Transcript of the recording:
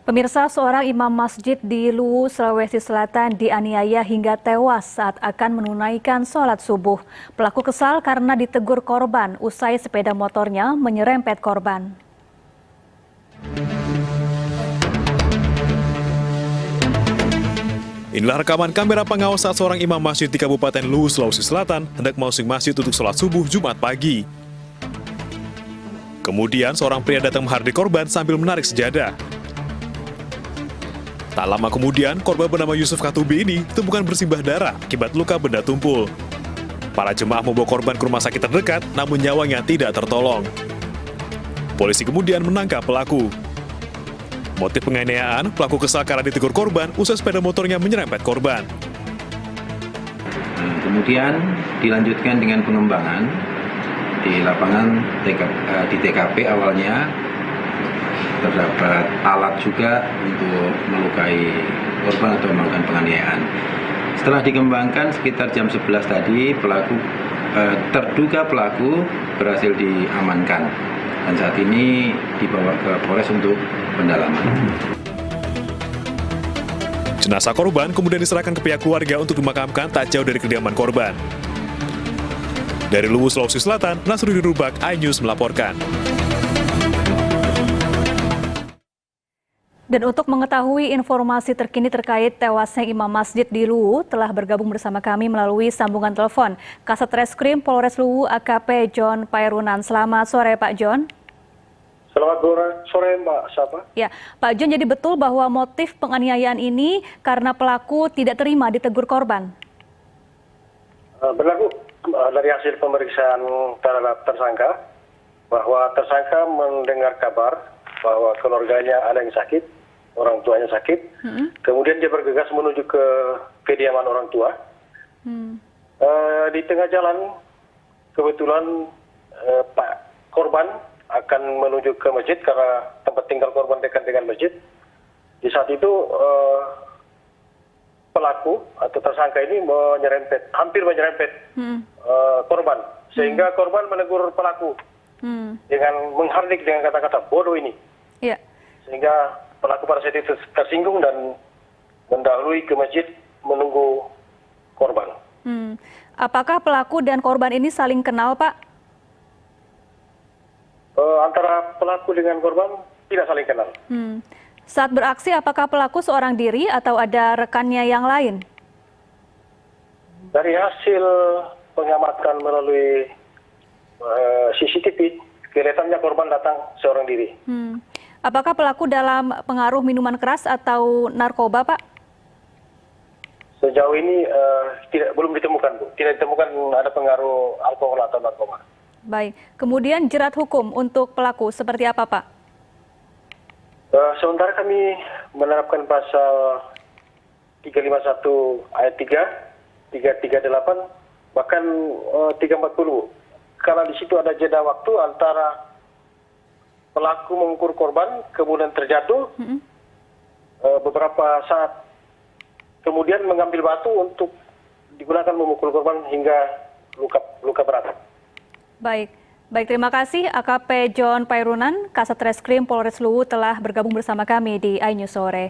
Pemirsa, seorang imam masjid di Luwu, Sulawesi Selatan dianiaya hingga tewas saat akan menunaikan sholat subuh. Pelaku kesal karena ditegur korban usai sepeda motornya menyerempet korban. Inilah rekaman kamera pengawas saat seorang imam masjid di Kabupaten Luwu, Sulawesi Selatan hendak masuk masjid untuk sholat subuh Jumat pagi. Kemudian seorang pria datang menghardik korban sambil menarik sejadah. Tak lama kemudian, korban bernama Yusuf Katubi ini ditemukan bersimbah darah akibat luka benda tumpul. Para jemaah membawa korban ke rumah sakit terdekat, namun nyawanya tidak tertolong. Polisi kemudian menangkap pelaku. Motif penganiayaan, pelaku kesal karena ditegur korban usai sepeda motornya menyerempet korban. Kemudian dilanjutkan dengan pengembangan di lapangan di TKP awalnya. Terdapat alat juga untuk melukai korban atau melakukan penganiayaan. Setelah dikembangkan sekitar jam 11 tadi, terduga pelaku berhasil diamankan dan saat ini dibawa ke Polres untuk pendalaman. Jenazah korban kemudian diserahkan ke pihak keluarga untuk dimakamkan tak jauh dari kediaman korban. Dari Luwu, Sulawesi Selatan, Nasruddin Rubak, iNews melaporkan. Dan untuk mengetahui informasi terkini terkait tewasnya imam masjid di Luwu, telah bergabung bersama kami melalui sambungan telepon Kasat Reskrim Polres Luwu AKP John Pairunan. Selamat sore Pak John. Selamat sore Mbak Sapa. Ya, Pak John, jadi betul bahwa motif penganiayaan ini karena pelaku tidak terima ditegur korban? Berlaku dari hasil pemeriksaan terhadap tersangka, bahwa tersangka mendengar kabar bahwa keluarganya ada yang sakit, orang tuanya sakit, kemudian dia bergegas menuju ke kediaman orang tua. Di tengah jalan, kebetulan Pak korban akan menuju ke masjid karena tempat tinggal korban dekat dengan masjid. Di saat itu pelaku atau tersangka ini hampir menyerempet korban, sehingga korban menegur pelaku dengan menghardik dengan kata-kata bodoh ini. Ya. Sehingga pelaku pada saat itu tersinggung dan mendahului ke masjid menunggu korban. Apakah pelaku dan korban ini saling kenal, Pak? Antara pelaku dengan korban tidak saling kenal. Saat beraksi, apakah pelaku seorang diri atau ada rekannya yang lain? Dari hasil pengamatan melalui CCTV, kelihatannya korban datang seorang diri. Apakah pelaku dalam pengaruh minuman keras atau narkoba, Pak? Sejauh ini belum ditemukan, Bu. Tidak ditemukan ada pengaruh alkohol atau narkoba. Baik. Kemudian jerat hukum untuk pelaku seperti apa, Pak? Sementara kami menerapkan pasal 351 ayat 3, 338, bahkan 340. Karena di situ ada jeda waktu antara pelaku memukul korban, kemudian terjatuh, beberapa saat kemudian mengambil batu untuk digunakan memukul korban hingga luka berat. Baik, terima kasih AKP John Pairunan, Kasat Reskrim Polres Luwu telah bergabung bersama kami di iNews Sore.